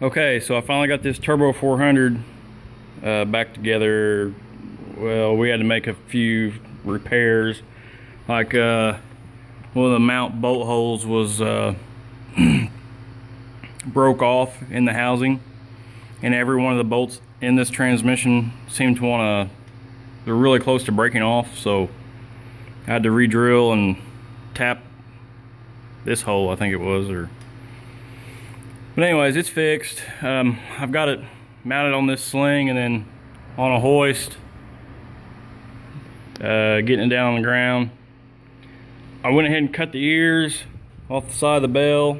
Okay, so I finally got this Turbo 400 back together. Well, we had to make a few repairs. Like one of the mount bolt holes was broke off in the housing, and every one of the bolts in this transmission seemed to want to, they're really close to breaking off, so I had to re-drill and tap this hole, I think it was, but anyways, it's fixed. I've got it mounted on this sling and then on a hoist, getting it down on the ground. I went ahead and cut the ears off the side of the bell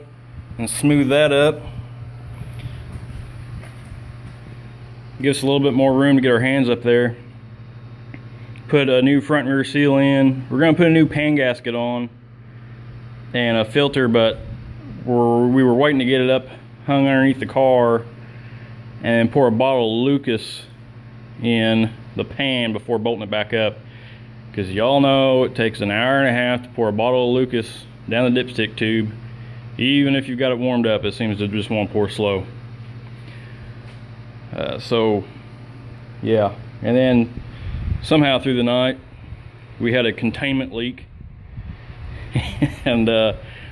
and smooth that up. Gives us a little bit more room to get our hands up there. Put a new front and rear seal in. We're gonna put a new pan gasket on and a filter, but we were waiting to get it up, hung underneath the car, and pour a bottle of Lucas in the pan before bolting it back up, because y'all know it takes an hour and a half to pour a bottle of Lucas down the dipstick tube. Even if you've got it warmed up, it seems to just want to pour slow. So yeah, and then somehow through the night we had a containment leak and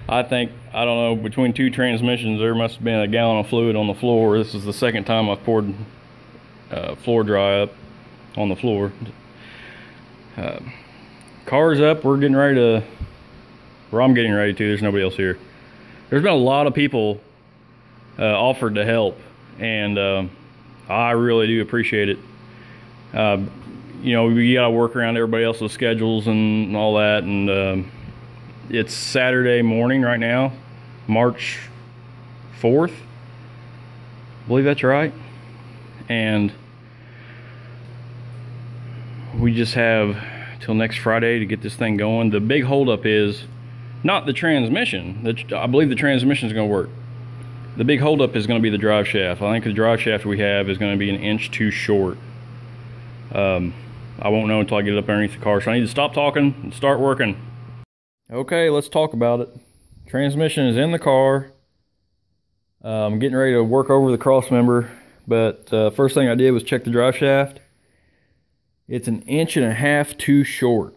I think, I don't know, between two transmissions there must have been a gallon of fluid on the floor. This is the second time I've poured floor dry up on the floor. Car's up, we're getting ready to, or I'm getting ready to, there's nobody else here. There's been a lot of people offered to help, and I really do appreciate it. You know, we gotta work around everybody else's schedules and all that, and it's Saturday morning right now, March 4th. I believe that's right. And we just have till next Friday to get this thing going. The big holdup is not the transmission. I believe the transmission is going to work. The big holdup is going to be the drive shaft. I think the drive shaft we have is going to be an inch too short. I won't know until I get it up underneath the car, so I need to stop talking and start working. Okay, let's talk about it. Transmission is in the car. I'm getting ready to work over the cross member, but first thing I did was check the drive shaft. It's an inch and a half too short.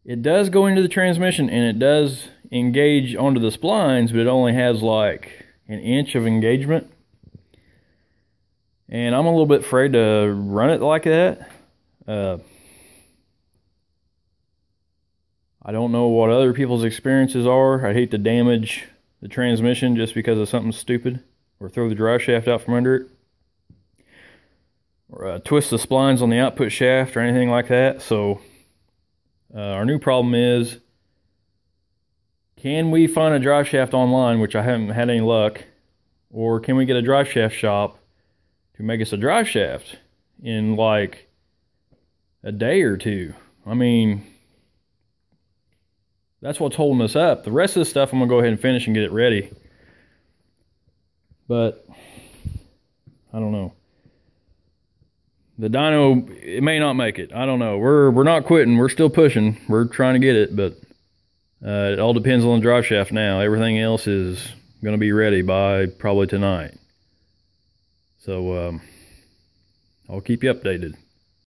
It does go into the transmission and it does engage onto the splines, but it only has like an inch of engagement. And I'm a little bit afraid to run it like that. I don't know what other people's experiences are. I'd hate to damage the transmission just because of something stupid, or throw the drive shaft out from under it, or twist the splines on the output shaft or anything like that. So our new problem is, can we find a drive shaft online, which I haven't had any luck, or can we get a drive shaft shop to make us a drive shaft in like a day or two? I mean, that's what's holding us up. The rest of the stuff I'm gonna go ahead and finish and get it ready. But I don't know. The dyno, it may not make it. I don't know. We're not quitting. We're still pushing. We're trying to get it, but it all depends on the drive shaft now. Everything else is gonna be ready by probably tonight. So I'll keep you updated.